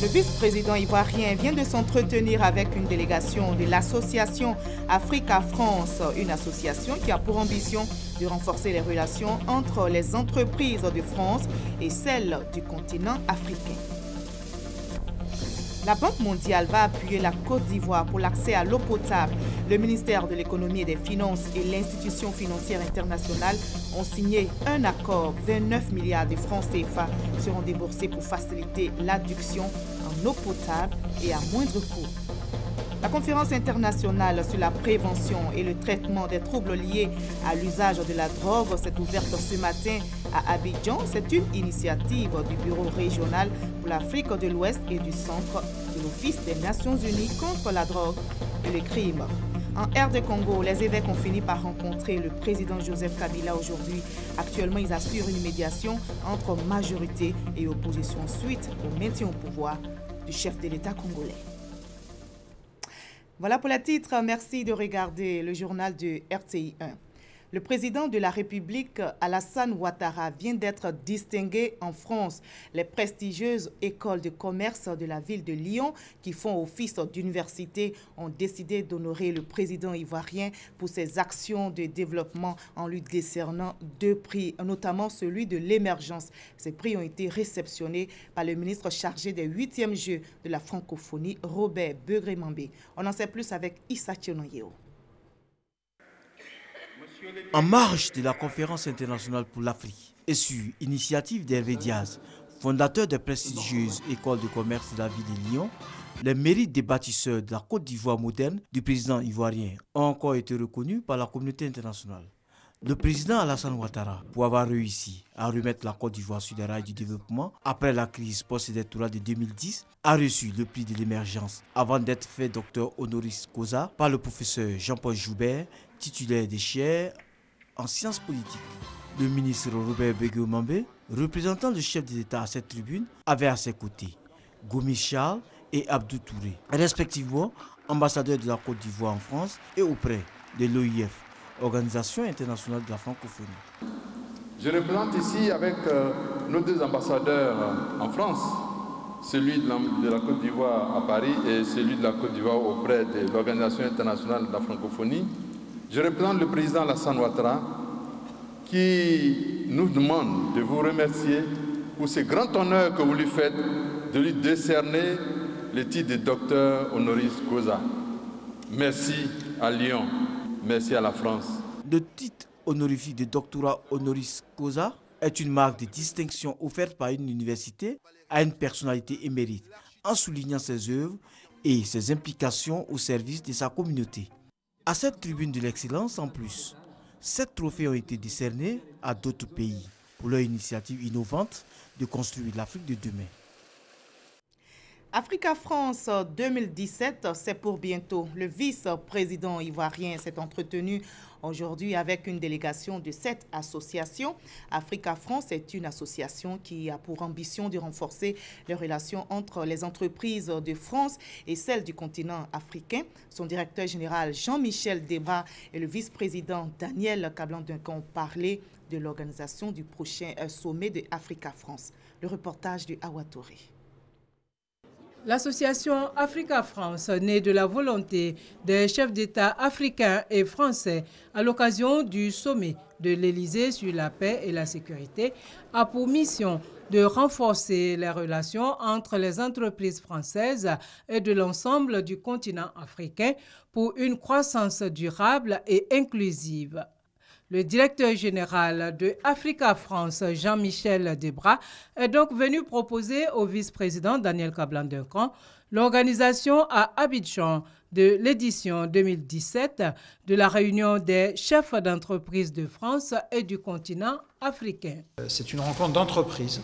vice-président ivoirien vient de s'entretenir avec une délégation de l'association Africa-France, une association qui a pour ambition de renforcer les relations entre les entreprises de France et celles du continent africain. La Banque mondiale va appuyer la Côte d'Ivoire pour l'accès à l'eau potable. Le ministère de l'économie et des finances et l'institution financière internationale ont signé un accord. 29 milliards de francs CFA seront déboursés pour faciliter l'adduction en eau potable et à moindre coût. La conférence internationale sur la prévention et le traitement des troubles liés à l'usage de la drogue s'est ouverte ce matin à Abidjan. C'est une initiative du Bureau régional pour l'Afrique de l'Ouest et du Centre de l'Office des Nations Unies contre la drogue et le crime. En RD Congo, les évêques ont fini par rencontrer le président Joseph Kabila aujourd'hui. Actuellement, ils assurent une médiation entre majorité et opposition suite au maintien au pouvoir du chef de l'État congolais. Voilà pour les titres. Merci de regarder le journal de RTI 1. Le président de la République, Alassane Ouattara, vient d'être distingué en France. Les prestigieuses écoles de commerce de la ville de Lyon, qui font office d'université, ont décidé d'honorer le président ivoirien pour ses actions de développement en lui décernant 2 prix, notamment celui de l'émergence. Ces prix ont été réceptionnés par le ministre chargé des 8e Jeux de la francophonie, Robert Begré-Mambé. On en sait plus avec Issa Thionoyeo. En marge de la conférence internationale pour l'Afrique et sur initiative d'Hervé Diaz, fondateur des prestigieuses écoles de commerce de la ville de Lyon, les mérites des bâtisseurs de la Côte d'Ivoire moderne du président ivoirien ont encore été reconnus par la communauté internationale. Le président Alassane Ouattara, pour avoir réussi à remettre la Côte d'Ivoire sur les rails du développement après la crise post-électorale de 2010, a reçu le prix de l'émergence avant d'être fait docteur honoris causa par le professeur Jean-Paul Joubert, titulaire des chaires en sciences politiques. Le ministre Robert Begré-Mambé, représentant le chef de l'État à cette tribune, avait à ses côtés Gomis Charles et Abdou Touré, respectivement ambassadeurs de la Côte d'Ivoire en France et auprès de l'OIF, Organisation internationale de la francophonie. Je représente ici avec nos 2 ambassadeurs en France, celui de la Côte d'Ivoire à Paris et celui de la Côte d'Ivoire auprès de l'Organisation internationale de la francophonie. Je représente le président Alassane Ouattara qui nous demande de vous remercier pour ce grand honneur que vous lui faites de lui décerner le titre de docteur honoris causa. Merci à Lyon, merci à la France. Le titre honorifique de doctorat honoris causa est une marque de distinction offerte par une université à une personnalité émérite en soulignant ses œuvres et ses implications au service de sa communauté. À cette tribune de l'excellence, en plus, 7 trophées ont été décernés à d'autres pays pour leur initiative innovante de construire l'Afrique de demain. Africa-France 2017, c'est pour bientôt. Le vice-président ivoirien s'est entretenu aujourd'hui avec une délégation de 7 associations. Africa-France est une association qui a pour ambition de renforcer les relations entre les entreprises de France et celles du continent africain. Son directeur général Jean-Michel Debra et le vice-président Daniel Kablan-Duncan ont parlé de l'organisation du prochain sommet de Africa-France. Le reportage de Awa Touré. L'association Africa-France, née de la volonté des chefs d'État africains et français à l'occasion du sommet de l'Élysée sur la paix et la sécurité, a pour mission de renforcer les relations entre les entreprises françaises et de l'ensemble du continent africain pour une croissance durable et inclusive. Le directeur général de Africa-France, Jean-Michel Debra, est donc venu proposer au vice-président Daniel Kablan-Duncan l'organisation à Abidjan de l'édition 2017 de la réunion des chefs d'entreprise de France et du continent africain. C'est une rencontre d'entreprise.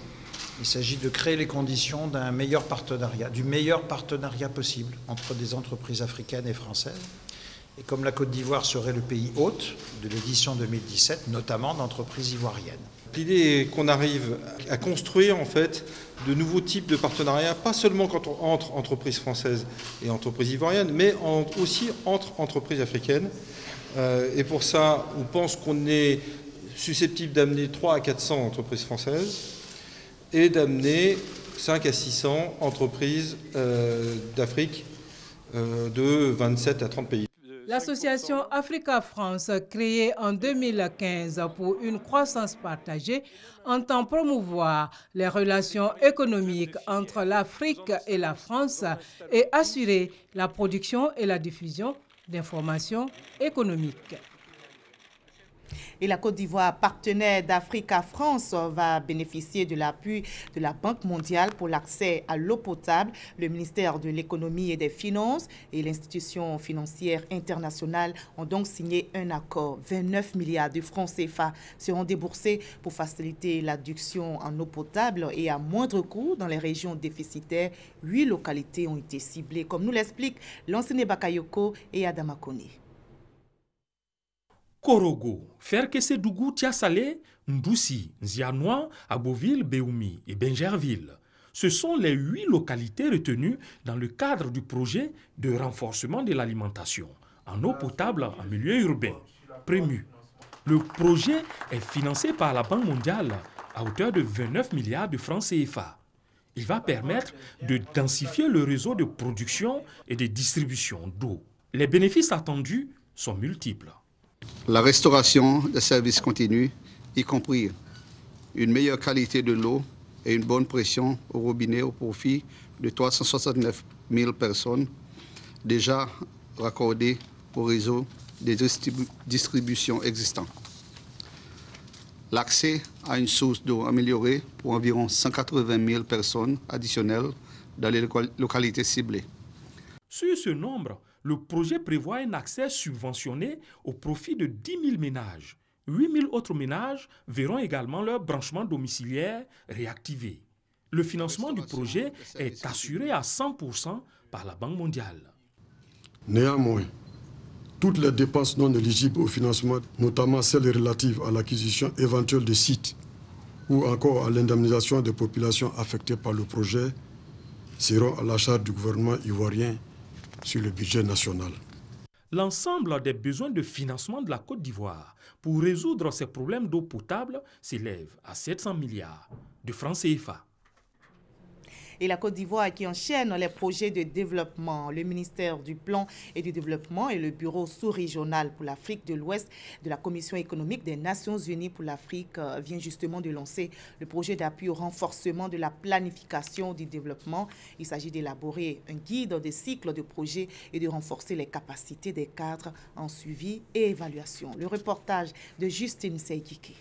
Il s'agit de créer les conditions d'un meilleur partenariat, du meilleur partenariat possible entre des entreprises africaines et françaises. Et comme la Côte d'Ivoire serait le pays hôte de l'édition 2017, notamment d'entreprises ivoiriennes. L'idée est qu'on arrive à construire en fait de nouveaux types de partenariats, pas seulement entre entreprises françaises et entreprises ivoiriennes, mais aussi entre entreprises africaines. Et pour ça, on pense qu'on est susceptible d'amener 300 à 400 entreprises françaises et d'amener 5 à 600 entreprises d'Afrique de 27 à 30 pays. L'association Africa-France, créée en 2015 pour une croissance partagée, entend promouvoir les relations économiques entre l'Afrique et la France et assurer la production et la diffusion d'informations économiques. Et la Côte d'Ivoire, partenaire d'Africa France, va bénéficier de l'appui de la Banque mondiale pour l'accès à l'eau potable. Le ministère de l'économie et des finances et l'institution financière internationale ont donc signé un accord. 29 milliards de francs CFA seront déboursés pour faciliter l'adduction en eau potable et à moindre coût dans les régions déficitaires. 8 localités ont été ciblées, comme nous l'expliquent Lansine Bakayoko et Adama Kone. Korogo, Ferkessédougou, Tiasalé, Ndoussi, Nzianois, Aboville, Béoumi et Benjerville. Ce sont les 8 localités retenues dans le cadre du projet de renforcement de l'alimentation en eau potable en milieu urbain, PREMU. Le projet est financé par la Banque mondiale à hauteur de 29 milliards de francs CFA. Il va permettre de densifier le réseau de production et de distribution d'eau. Les bénéfices attendus sont multiples. La restauration des services continus, y compris une meilleure qualité de l'eau et une bonne pression au robinet au profit de 369 000 personnes déjà raccordées au réseau des distributions existants. L'accès à une source d'eau améliorée pour environ 180 000 personnes additionnelles dans les localités ciblées. Sur ce nombre, le projet prévoit un accès subventionné au profit de 10 000 ménages. 8 000 autres ménages verront également leur branchement domiciliaire réactivé. Le financement du projet est assuré à 100% par la Banque mondiale. Néanmoins, toutes les dépenses non éligibles au financement, notamment celles relatives à l'acquisition éventuelle de sites ou encore à l'indemnisation des populations affectées par le projet, seront à la charge du gouvernement ivoirien sur le budget national. L'ensemble des besoins de financement de la Côte d'Ivoire pour résoudre ces problèmes d'eau potable s'élève à 700 milliards de francs CFA. Et la Côte d'Ivoire qui enchaîne les projets de développement. Le ministère du Plan et du Développement et le Bureau sous-régional pour l'Afrique de l'Ouest de la Commission économique des Nations Unies pour l'Afrique vient justement de lancer le projet d'appui au renforcement de la planification du développement. Il s'agit d'élaborer un guide des cycles de projets et de renforcer les capacités des cadres en suivi et évaluation. Le reportage de Justine Seykike.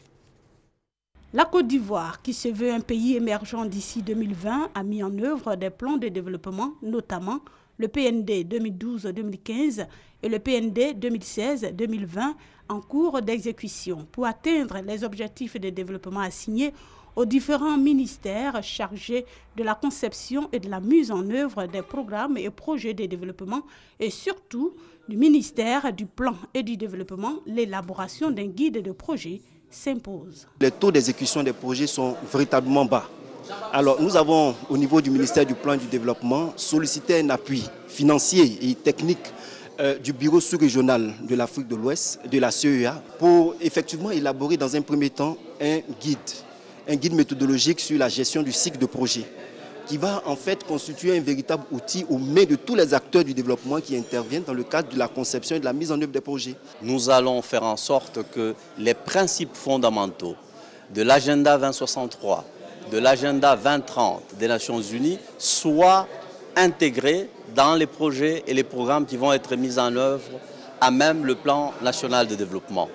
La Côte d'Ivoire, qui se veut un pays émergent d'ici 2020, a mis en œuvre des plans de développement, notamment le PND 2012-2015 et le PND 2016-2020 en cours d'exécution pour atteindre les objectifs de développement assignés aux différents ministères chargés de la conception et de la mise en œuvre des programmes et projets de développement et surtout du ministère du Plan et du Développement, l'élaboration d'un guide de projet s'impose. Les taux d'exécution des projets sont véritablement bas. Alors nous avons au niveau du ministère du Plan et du Développement sollicité un appui financier et technique du bureau sous-régional de l'Afrique de l'Ouest, de la CEA, pour effectivement élaborer dans un premier temps un guide méthodologique sur la gestion du cycle de projet, qui va en fait constituer un véritable outil aux mains de tous les acteurs du développement qui interviennent dans le cadre de la conception et de la mise en œuvre des projets. Nous allons faire en sorte que les principes fondamentaux de l'agenda 2063, de l'agenda 2030 des Nations Unies soient intégrés dans les projets et les programmes qui vont être mis en œuvre à même le plan national de développement.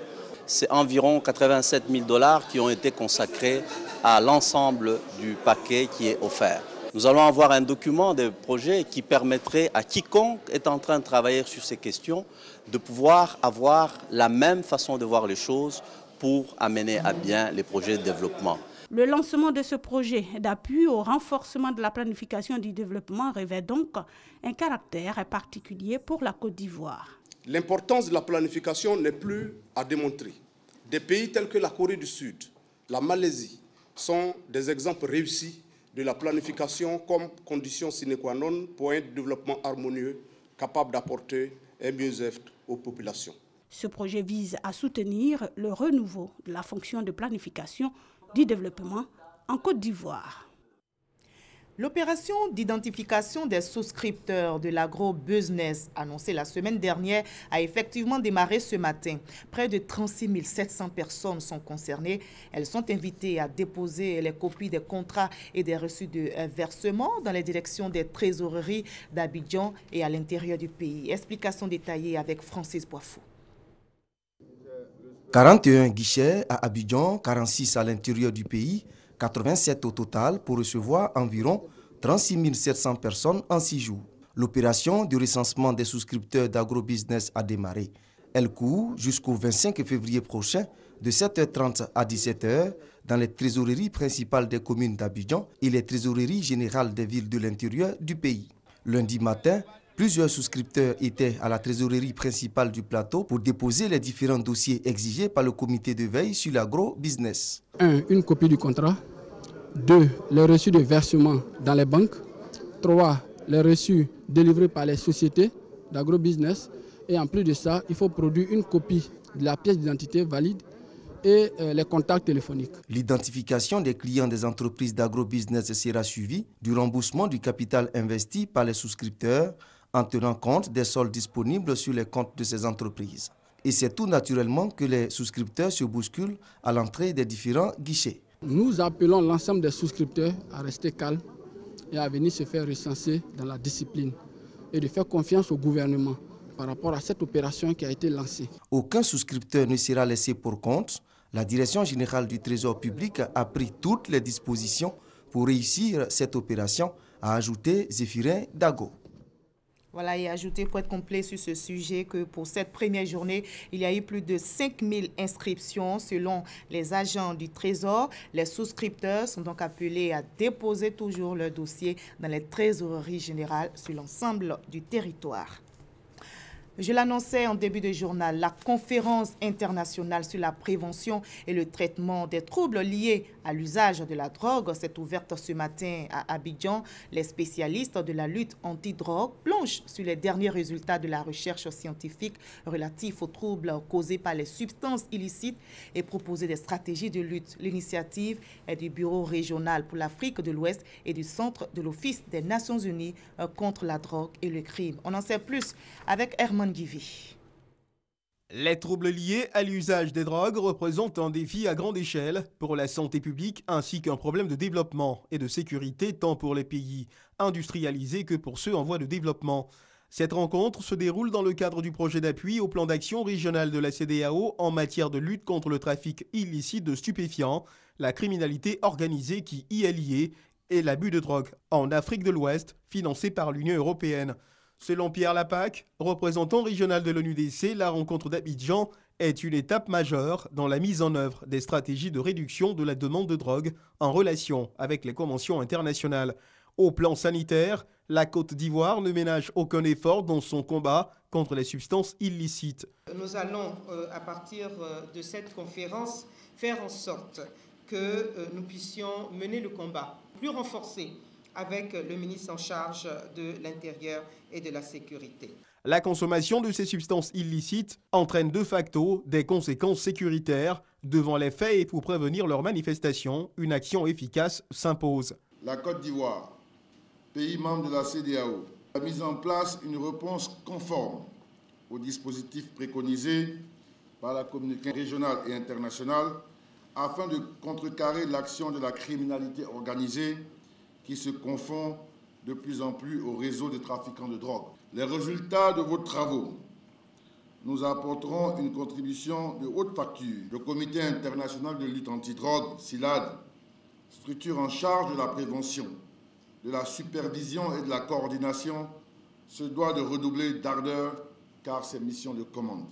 C'est environ 87 000 $ qui ont été consacrés à l'ensemble du paquet qui est offert. Nous allons avoir un document de projet qui permettrait à quiconque est en train de travailler sur ces questions de pouvoir avoir la même façon de voir les choses pour amener à bien les projets de développement. Le lancement de ce projet d'appui au renforcement de la planification du développement revêt donc un caractère particulier pour la Côte d'Ivoire. L'importance de la planification n'est plus à démontrer. Des pays tels que la Corée du Sud, la Malaisie sont des exemples réussis de la planification comme condition sine qua non pour un développement harmonieux capable d'apporter un mieux-être aux populations. Ce projet vise à soutenir le renouveau de la fonction de planification du développement en Côte d'Ivoire. L'opération d'identification des souscripteurs de l'agro-business annoncée la semaine dernière a effectivement démarré ce matin. Près de 36 700 personnes sont concernées. Elles sont invitées à déposer les copies des contrats et des reçus de versement dans les directions des trésoreries d'Abidjan et à l'intérieur du pays. Explication détaillée avec Francis Boifou. 41 guichets à Abidjan, 46 à l'intérieur du pays, 87 au total pour recevoir environ 36 700 personnes en 6 jours. L'opération de recensement des souscripteurs d'agro-business a démarré. Elle court jusqu'au 25 février prochain de 7h30 à 17h dans les trésoreries principales des communes d'Abidjan et les trésoreries générales des villes de l'intérieur du pays. Lundi matin, plusieurs souscripteurs étaient à la trésorerie principale du plateau pour déposer les différents dossiers exigés par le comité de veille sur l'agro-business. 1. Une copie du contrat. 2. Les reçus de versement dans les banques. 3. Les reçus délivrés par les sociétés d'agro-business. Et en plus de ça, il faut produire une copie de la pièce d'identité valide et les contacts téléphoniques. L'identification des clients des entreprises d'agro-business sera suivie du remboursement du capital investi par les souscripteurs en tenant compte des soldes disponibles sur les comptes de ces entreprises. Et c'est tout naturellement que les souscripteurs se bousculent à l'entrée des différents guichets. Nous appelons l'ensemble des souscripteurs à rester calmes et à venir se faire recenser dans la discipline et de faire confiance au gouvernement par rapport à cette opération qui a été lancée. Aucun souscripteur ne sera laissé pour compte. La Direction générale du Trésor public a pris toutes les dispositions pour réussir cette opération, a ajouté Zéphirin Dago. Voilà, et ajouter pour être complet sur ce sujet que pour cette première journée, il y a eu plus de 5000 inscriptions selon les agents du Trésor. Les souscripteurs sont donc appelés à déposer toujours leur dossier dans les trésoreries générales sur l'ensemble du territoire. Je l'annonçais en début de journal, la conférence internationale sur la prévention et le traitement des troubles liés à l'usage de la drogue s'est ouverte ce matin à Abidjan. Les spécialistes de la lutte anti-drogue plongent sur les derniers résultats de la recherche scientifique relatifs aux troubles causés par les substances illicites et proposer des stratégies de lutte. L'initiative est du Bureau régional pour l'Afrique de l'Ouest et du Centre de l'Office des Nations Unies contre la drogue et le crime. On en sait plus avec Herman Guivi. Les troubles liés à l'usage des drogues représentent un défi à grande échelle pour la santé publique ainsi qu'un problème de développement et de sécurité tant pour les pays industrialisés que pour ceux en voie de développement. Cette rencontre se déroule dans le cadre du projet d'appui au plan d'action régional de la CEDEAO en matière de lutte contre le trafic illicite de stupéfiants, la criminalité organisée qui y est liée et l'abus de drogue en Afrique de l'Ouest, financé par l'Union européenne. Selon Pierre Lapac, représentant régional de l'ONUDC, la rencontre d'Abidjan est une étape majeure dans la mise en œuvre des stratégies de réduction de la demande de drogue en relation avec les conventions internationales. Au plan sanitaire, la Côte d'Ivoire ne ménage aucun effort dans son combat contre les substances illicites. Nous allons, à partir de cette conférence, faire en sorte que nous puissions mener le combat plus renforcé avec le ministre en charge de l'Intérieur et de la Sécurité. La consommation de ces substances illicites entraîne de facto des conséquences sécuritaires. Devant les faits et pour prévenir leur manifestation, une action efficace s'impose. La Côte d'Ivoire, pays membre de la CEDEAO, a mis en place une réponse conforme aux dispositifs préconisés par la communauté régionale et internationale afin de contrecarrer l'action de la criminalité organisée qui se confond de plus en plus au réseau des trafiquants de drogue. Les résultats de vos travaux nous apporteront une contribution de haute facture. Le Comité international de lutte anti-drogue, CILAD, structure en charge de la prévention, de la supervision et de la coordination, se doit de redoubler d'ardeur car c'est mission de commande.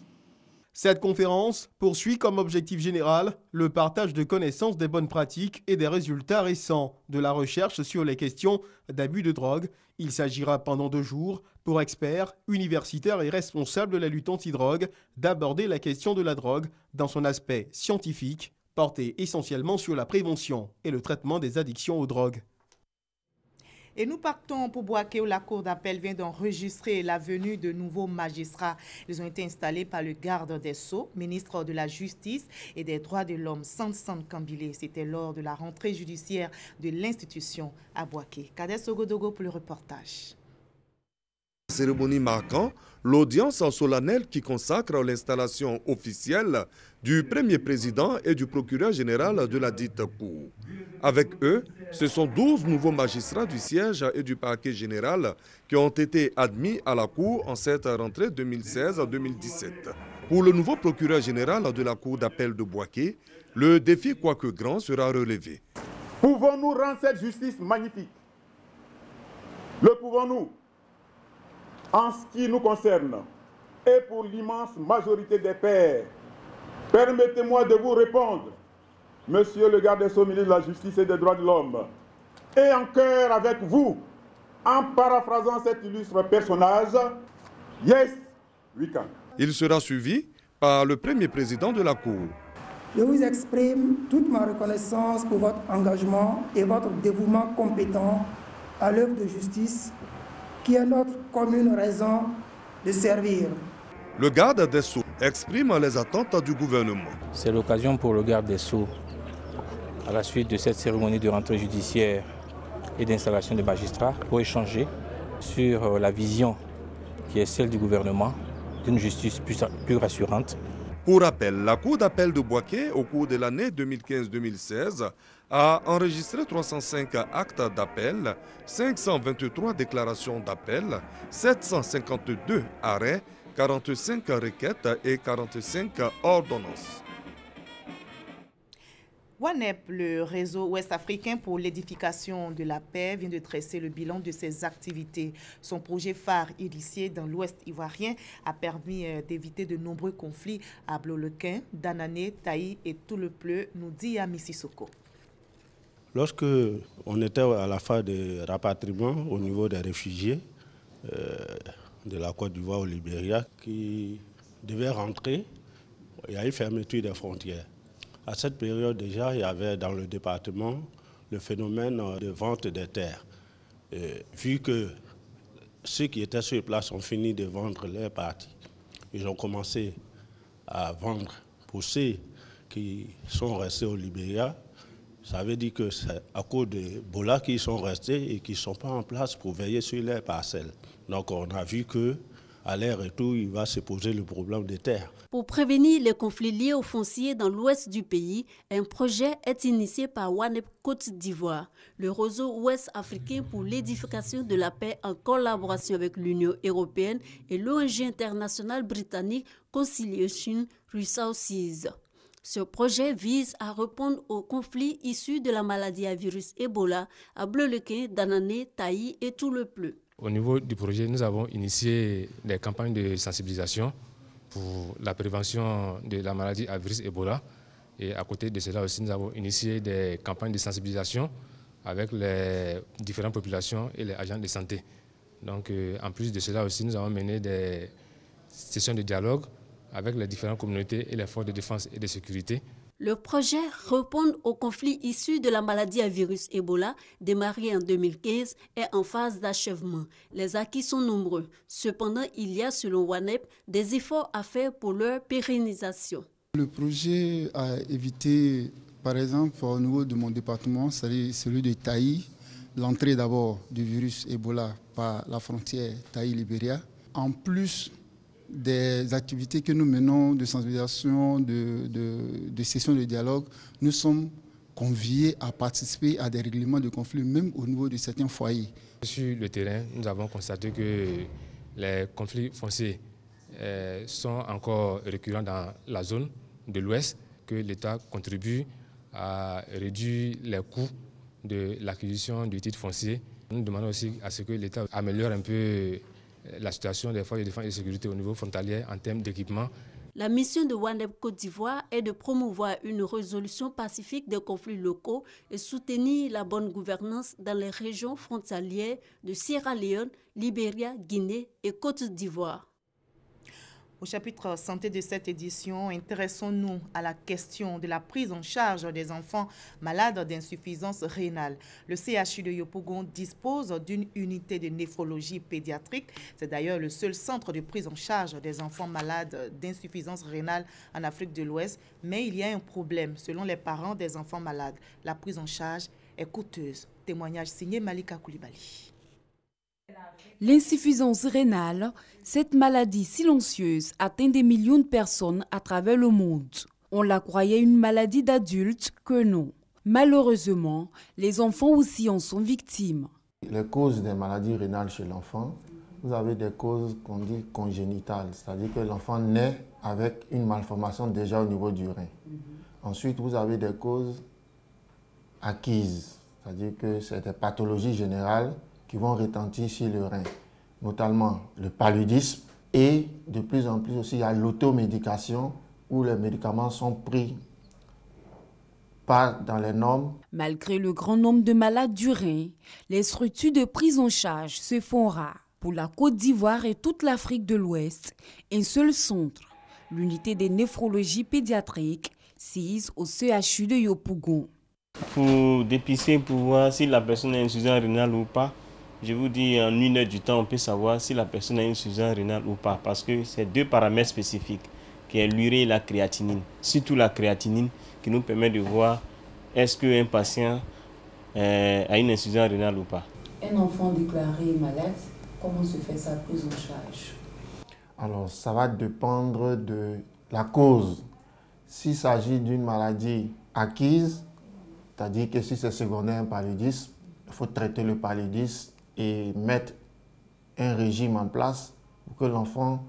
Cette conférence poursuit comme objectif général le partage de connaissances des bonnes pratiques et des résultats récents de la recherche sur les questions d'abus de drogue. Il s'agira pendant 2 jours pour experts, universitaires et responsables de la lutte anti-drogue d'aborder la question de la drogue dans son aspect scientifique, porté essentiellement sur la prévention et le traitement des addictions aux drogues. Et nous partons pour Bouaké où la Cour d'appel vient d'enregistrer la venue de nouveaux magistrats. Ils ont été installés par le garde des Sceaux, ministre de la Justice et des Droits de l'Homme, Sansan Kambile. C'était lors de la rentrée judiciaire de l'institution à Bouaké. Kader Sogodogo pour le reportage. Cérémonie marquant l'audience solennelle qui consacre l'installation officielle du premier président et du procureur général de la dite Cour. Avec eux, ce sont 12 nouveaux magistrats du siège et du parquet général qui ont été admis à la Cour en cette rentrée 2016-2017. Pour le nouveau procureur général de la Cour d'appel de Bouaké, le défi, quoique grand, sera relevé. Pouvons-nous rendre cette justice magnifique? Le pouvons-nous? En ce qui nous concerne, et pour l'immense majorité des pairs, permettez-moi de vous répondre, Monsieur le garde des Sceaux, ministre de la Justice et des Droits de l'Homme, et en cœur avec vous, en paraphrasant cet illustre personnage, yes, we can. Il sera suivi par le premier président de la Cour. Je vous exprime toute ma reconnaissance pour votre engagement et votre dévouement compétent à l'œuvre de justice qui est notre commune raison de servir. Le garde des Sceaux exprime les attentes du gouvernement. C'est l'occasion pour le garde des Sceaux, à la suite de cette cérémonie de rentrée judiciaire et d'installation des magistrats, pour échanger sur la vision qui est celle du gouvernement d'une justice plus rassurante. Pour rappel, la Cour d'appel de Bouaké, au cours de l'année 2015-2016, a enregistré 305 actes d'appel, 523 déclarations d'appel, 752 arrêts, 45 requêtes et 45 ordonnances. WANEP, le réseau ouest-africain pour l'édification de la paix, vient de dresser le bilan de ses activités. Son projet phare initié dans l'ouest ivoirien a permis d'éviter de nombreux conflits à Bloloquin, Danané, Taï et tout le Pleu, nous dit Ami Sissoko. Lorsque on était à la phase de rapatriement au niveau des réfugiés de la Côte d'Ivoire au Libéria qui devaient rentrer, il y a eu fermeture des frontières. À cette période déjà, il y avait dans le département le phénomène de vente des terres. Vu que ceux qui étaient sur place ont fini de vendre leurs parties, ils ont commencé à vendre pour ceux qui sont restés au Libéria. Ça veut dire que c'est à cause de Bola qu'ils sont restés et qu'ils ne sont pas en place pour veiller sur leurs parcelles. Donc on a vu qu'à l'air et tout, il va se poser le problème des terres. Pour prévenir les conflits liés aux fonciers dans l'ouest du pays, un projet est initié par WANEP Côte d'Ivoire, le réseau ouest africain pour l'édification de la paix en collaboration avec l'Union européenne et l'ONG internationale britannique Conciliation Resources. Ce projet vise à répondre aux conflits issus de la maladie à virus Ebola à Bloloquin, Danané, Taï et tout le Pleu. Au niveau du projet, nous avons initié des campagnes de sensibilisation pour la prévention de la maladie à virus Ebola. Et à côté de cela aussi, nous avons initié des campagnes de sensibilisation avec les différentes populations et les agents de santé. Donc, en plus de cela aussi, nous avons mené des sessions de dialogue avec les différentes communautés et les forces de défense et de sécurité. Le projet répond aux conflits issus de la maladie à virus Ebola, démarré en 2015, est en phase d'achèvement. Les acquis sont nombreux. Cependant, il y a, selon WANEP, des efforts à faire pour leur pérennisation. Le projet a évité, par exemple, au niveau de mon département, celui de Taï, l'entrée d'abord du virus Ebola par la frontière Taï-Libéria. En plus des activités que nous menons de sensibilisation, de sessions de dialogue, nous sommes conviés à participer à des règlements de conflits, même au niveau de certains foyers. Sur le terrain, nous avons constaté que les conflits fonciers sont encore récurrents dans la zone de l'Ouest, que l'État contribue à réduire les coûts de l'acquisition du titre foncier. Nous demandons aussi à ce que l'État améliore un peu la situation des forces de défense et de sécurité au niveau frontalier en termes d'équipement. La mission de WANEP Côte d'Ivoire est de promouvoir une résolution pacifique des conflits locaux et soutenir la bonne gouvernance dans les régions frontalières de Sierra Leone, Libéria, Guinée et Côte d'Ivoire. Au chapitre santé de cette édition, intéressons-nous à la question de la prise en charge des enfants malades d'insuffisance rénale. Le CHU de Yopougon dispose d'une unité de néphrologie pédiatrique. C'est d'ailleurs le seul centre de prise en charge des enfants malades d'insuffisance rénale en Afrique de l'Ouest. Mais il y a un problème selon les parents des enfants malades. La prise en charge est coûteuse. Témoignage signé Malika Koulibaly. L'insuffisance rénale, cette maladie silencieuse atteint des millions de personnes à travers le monde. On la croyait une maladie d'adultes que non. Malheureusement, les enfants aussi en sont victimes. Les causes des maladies rénales chez l'enfant, vous avez des causes qu'on dit congénitales, c'est-à-dire que l'enfant naît avec une malformation déjà au niveau du rein. Ensuite, vous avez des causes acquises, c'est-à-dire que c'est des pathologies générales qui vont retentir sur le rein, notamment le paludisme, et de plus en plus aussi il y a l'automédication où les médicaments sont pris pas dans les normes. Malgré le grand nombre de malades du rein, les structures de prise en charge se font rares. Pour la Côte d'Ivoire et toute l'Afrique de l'Ouest, un seul centre, l'unité des néphrologies pédiatriques, sise au CHU de Yopougon. Pour dépister, pour voir si la personne a une insuffisance rénale ou pas, je vous dis en 1 heure du temps, on peut savoir si la personne a une insuffisance rénale ou pas, parce que c'est 2 paramètres spécifiques, qui est l'urée et la créatinine. Surtout la créatinine, qui nous permet de voir est-ce qu'un patient a une insuffisance rénale ou pas. Un enfant déclaré malade, comment se fait sa prise en charge? Alors, ça va dépendre de la cause. S'il s'agit d'une maladie acquise, c'est-à-dire que si c'est secondaire un paludisme, il faut traiter le paludisme et mettre un régime en place pour que l'enfant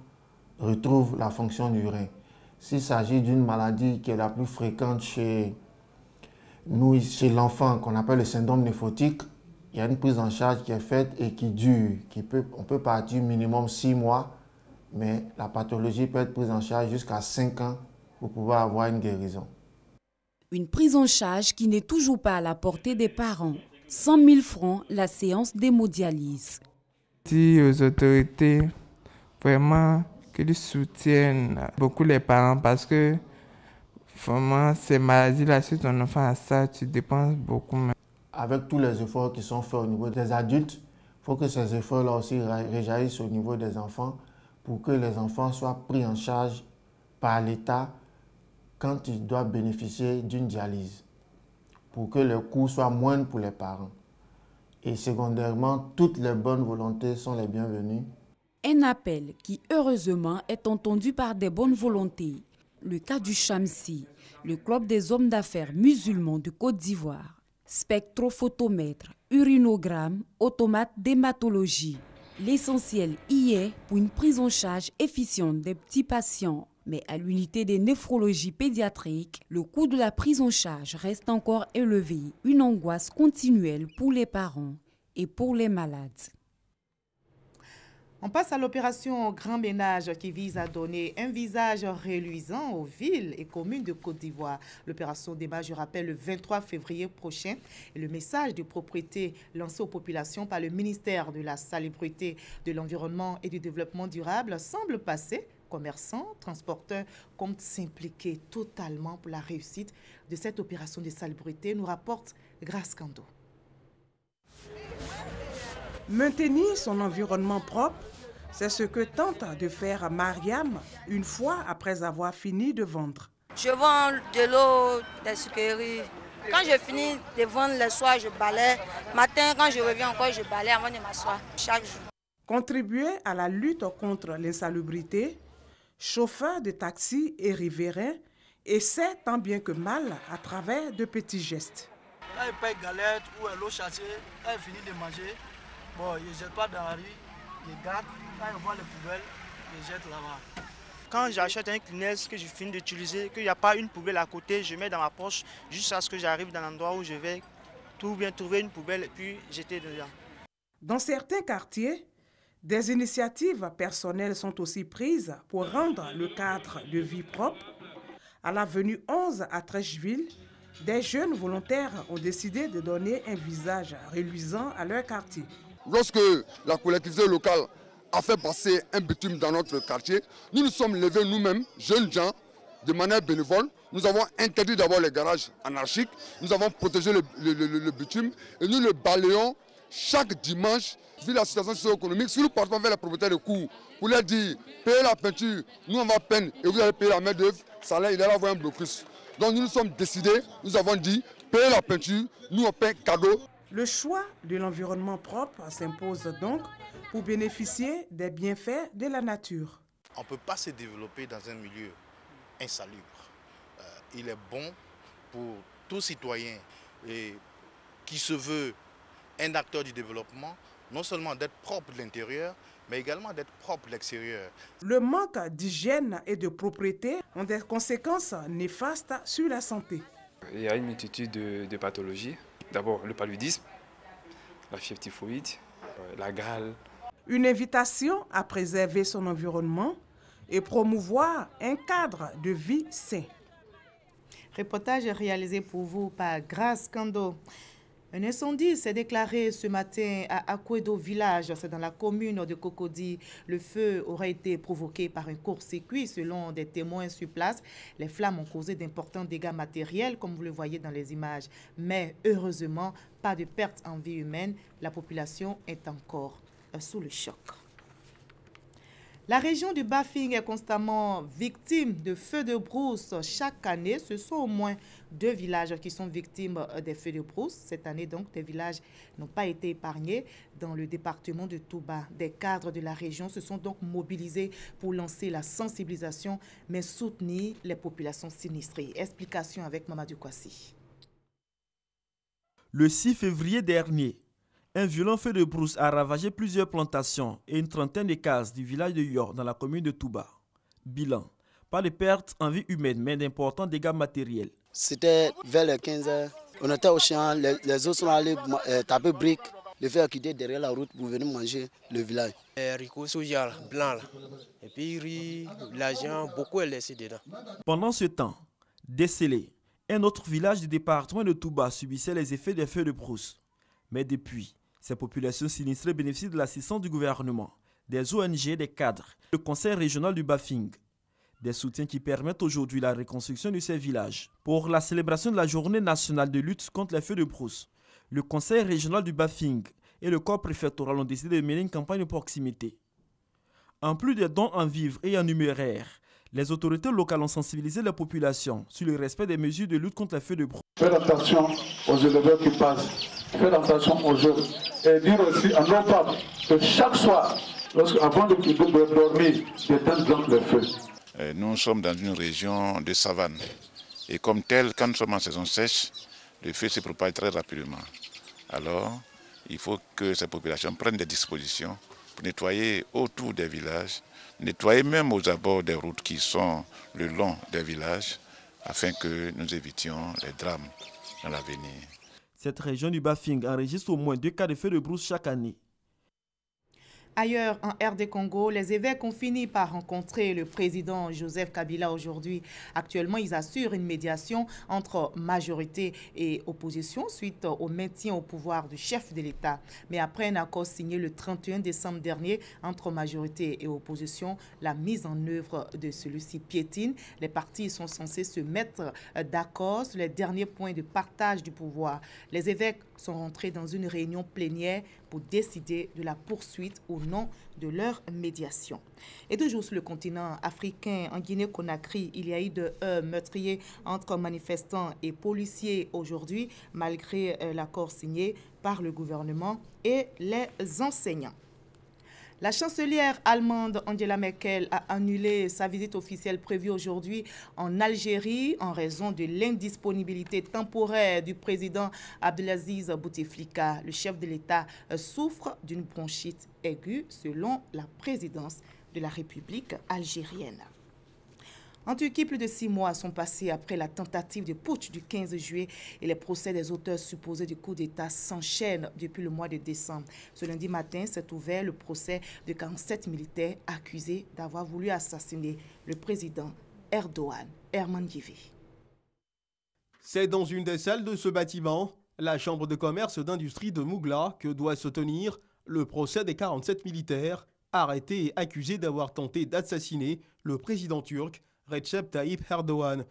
retrouve la fonction du rein. S'il s'agit d'une maladie qui est la plus fréquente chez nous, chez l'enfant, qu'on appelle le syndrome néphrotique, il y a une prise en charge qui est faite et qui dure. On peut partir minimum 6 mois, mais la pathologie peut être prise en charge jusqu'à 5 ans pour pouvoir avoir une guérison. Une prise en charge qui n'est toujours pas à la portée des parents. 100 000 francs la séance d'hémodialyse. Dis aux autorités vraiment qu'ils soutiennent beaucoup les parents parce que vraiment ces maladies-là, si ton enfant a ça, tu dépenses beaucoup. Avec tous les efforts qui sont faits au niveau des adultes, il faut que ces efforts-là aussi réjaillissent au niveau des enfants pour que les enfants soient pris en charge par l'État quand ils doivent bénéficier d'une dialyse, pour que le coût soit moindre pour les parents. Et secondairement, toutes les bonnes volontés sont les bienvenues. Un appel qui, heureusement, est entendu par des bonnes volontés. Le cas du Chamsi, le club des hommes d'affaires musulmans de Côte d'Ivoire. Spectrophotomètre, urinogramme, automate d'hématologie. L'essentiel y est pour une prise en charge efficiente des petits patients. Mais à l'unité des néphrologies pédiatriques, le coût de la prise en charge reste encore élevé. Une angoisse continuelle pour les parents et pour les malades. On passe à l'opération Grand Ménage qui vise à donner un visage reluisant aux villes et communes de Côte d'Ivoire. L'opération démarre, je rappelle, le 23 février prochain. Et le message de propreté lancé aux populations par le ministère de la Salubrité, de l'Environnement et du Développement durable semble passer. Commerçants, transporteurs comptent s'impliquer totalement pour la réussite de cette opération de salubrité, nous rapporte Grace Kando. Maintenir son environnement propre, c'est ce que tente de faire Mariam une fois après avoir fini de vendre. Je vends de l'eau, des sucreries. Quand je finis de vendre le soir, je balaye. Matin, quand je reviens encore, je balaye avant de m'asseoir chaque jour. Contribuer à la lutte contre l'insalubrité, chauffeur de taxi et riverain essaie tant bien que mal à travers de petits gestes. Quand il paye galette ou l'eau chassée, quand il finit de manger, bon, il ne jette pas dans la rue, il garde. Quand il voit les poubelles, il jette là-bas. Quand j'achète un Kleenex que je finis d'utiliser, qu'il n'y a pas une poubelle à côté, je mets dans ma poche jusqu'à ce que j'arrive dans l'endroit où je vais tout bien trouver une poubelle et puis jeter dedans. Dans certains quartiers, des initiatives personnelles sont aussi prises pour rendre le cadre de vie propre. À l'avenue 11 à Trècheville, des jeunes volontaires ont décidé de donner un visage reluisant à leur quartier. Lorsque la collectivité locale à faire passer un bitume dans notre quartier. Nous nous sommes levés nous-mêmes, jeunes gens, de manière bénévole. Nous avons interdit d'abord les garages anarchiques. Nous avons protégé le bitume et nous le balayons chaque dimanche. Vu la situation socio-économique, si nous partons vers les propriétaires de cours pour leur dire payez la peinture, nous on va peindre et vous allez payer la main d'œuvre, ça là, il allait avoir un blocus. Donc nous nous sommes décidés, nous avons dit payez la peinture, nous on peint cadeau. Le choix de l'environnement propre s'impose donc pour bénéficier des bienfaits de la nature. On ne peut pas se développer dans un milieu insalubre. Il est bon pour tout citoyen qui se veut un acteur du développement, non seulement d'être propre de l'intérieur, mais également d'être propre de l'extérieur. Le manque d'hygiène et de propreté ont des conséquences néfastes sur la santé. Il y a une multitude de pathologies. D'abord le paludisme, la fièvre typhoïde, la gale. Une invitation à préserver son environnement et promouvoir un cadre de vie sain. Reportage réalisé pour vous par Grace Kando. Un incendie s'est déclaré ce matin à Akwedo village, c'est dans la commune de Cocody. Le feu aurait été provoqué par un court-circuit selon des témoins sur place. Les flammes ont causé d'importants dégâts matériels comme vous le voyez dans les images. Mais heureusement, pas de perte en vie humaine. La population est encore sous le choc. La région du Bafing est constamment victime de feux de brousse. Chaque année, ce sont au moins 2 villages qui sont victimes des feux de brousse. Cette année, donc, des villages n'ont pas été épargnés. Dans le département de Touba, des cadres de la région se sont donc mobilisés pour lancer la sensibilisation, mais soutenir les populations sinistrées. Explication avec Mamadou Kwasi. Le 6 février dernier, un violent feu de brousse a ravagé plusieurs plantations et une trentaine de cases du village de Yor dans la commune de Touba. Bilan, pas de pertes en vie humaine, mais d'importants dégâts matériels. C'était vers les 15 h. On était au champ, les autres sont allés taper briques, les faire quitter derrière la route pour venir manger le village. Rico Soja, blanc là. Et puis l'argent, beaucoup est laissé dedans. Pendant ce temps, décelé, un autre village du département de Touba subissait les effets des feux de brousse. Mais depuis, ces populations sinistrées bénéficient de l'assistance du gouvernement, des ONG, des cadres, le conseil régional du Bafing. Des soutiens qui permettent aujourd'hui la reconstruction de ces villages. Pour la célébration de la journée nationale de lutte contre les feux de brousse, le conseil régional du Bafing et le corps préfectoral ont décidé de mener une campagne de proximité. En plus des dons en vivres et en numéraire, les autorités locales ont sensibilisé la population sur le respect des mesures de lutte contre les feux de brousse. Faites attention aux éleveurs qui passent. Faites attention aux jeunes. Et dire aussi à nos femmes que chaque soir, avant de dormir, d'éteindre donc le feu. Nous sommes dans une région de savane. Et comme tel, quand nous sommes en saison sèche, le feu se propage très rapidement. Alors, il faut que ces populations prennent des dispositions pour nettoyer autour des villages, nettoyer même aux abords des routes qui sont le long des villages, afin que nous évitions les drames dans l'avenir. Cette région du Bafing enregistre au moins 2 cas de feux de brousse chaque année. Ailleurs, en RD Congo, les évêques ont fini par rencontrer le président Joseph Kabila aujourd'hui. Actuellement, ils assurent une médiation entre majorité et opposition suite au maintien au pouvoir du chef de l'État. Mais après un accord signé le 31 décembre dernier entre majorité et opposition, la mise en œuvre de celui-ci piétine. Les partis sont censés se mettre d'accord sur les derniers points de partage du pouvoir. Les évêques sont rentrés dans une réunion plénière pour décider de la poursuite ou non de leur médiation. Et toujours sur le continent africain, en Guinée-Conakry, il y a eu de meurtriers entre manifestants et policiers aujourd'hui, malgré l'accord signé par le gouvernement et les enseignants. La chancelière allemande Angela Merkel a annulé sa visite officielle prévue aujourd'hui en Algérie en raison de l'indisponibilité temporaire du président Abdelaziz Bouteflika. Le chef de l'État souffre d'une bronchite aiguë selon la présidence de la République algérienne. En Turquie, plus de 6 mois sont passés après la tentative de putsch du 15 juillet et les procès des auteurs supposés du coup d'État s'enchaînent depuis le mois de décembre. Ce lundi matin s'est ouvert le procès de 47 militaires accusés d'avoir voulu assassiner le président Erdogan. Herman Givi. C'est dans une des salles de ce bâtiment, la chambre de commerce d'industrie de Mougla, que doit se tenir le procès des 47 militaires arrêté et accusé d'avoir tenté d'assassiner le président turc Recep Tayyip Erdogan.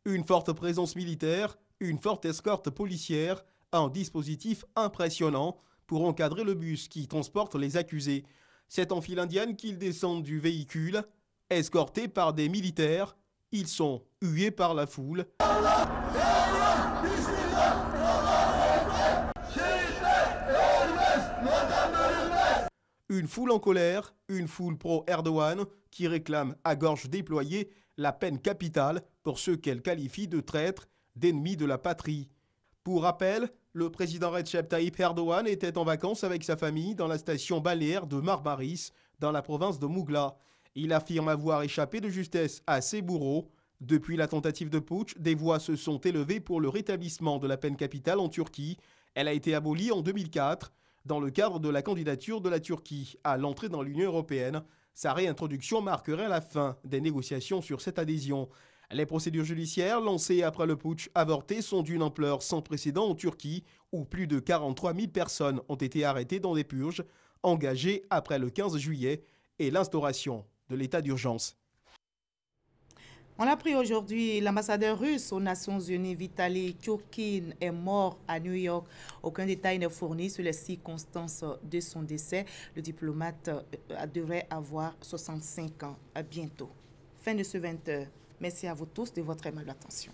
Une forte présence militaire, une forte escorte policière, un dispositif impressionnant pour encadrer le bus qui transporte les accusés. C'est en file indienne qu'ils descendent du véhicule, escortés par des militaires. Ils sont hués par la foule. Une foule en colère, une foule pro-Erdogan qui réclame à gorge déployée la peine capitale pour ceux qu'elle qualifie de traîtres, d'ennemis de la patrie. Pour rappel, le président Recep Tayyip Erdogan était en vacances avec sa famille dans la station balnéaire de Marmaris, dans la province de Muğla. Il affirme avoir échappé de justesse à ses bourreaux. Depuis la tentative de putsch, des voix se sont élevées pour le rétablissement de la peine capitale en Turquie. Elle a été abolie en 2004 dans le cadre de la candidature de la Turquie à l'entrée dans l'Union européenne. Sa réintroduction marquerait la fin des négociations sur cette adhésion. Les procédures judiciaires lancées après le putsch avorté sont d'une ampleur sans précédent en Turquie, où plus de 43 000 personnes ont été arrêtées dans des purges engagées après le 15 juillet et l'instauration de l'état d'urgence. On a appris aujourd'hui, l'ambassadeur russe aux Nations Unies, Vitali Churkin, est mort à New York. Aucun détail n'est fourni sur les circonstances de son décès. Le diplomate devrait avoir 65 ans. À bientôt. Fin de ce 20h. Merci à vous tous de votre aimable attention.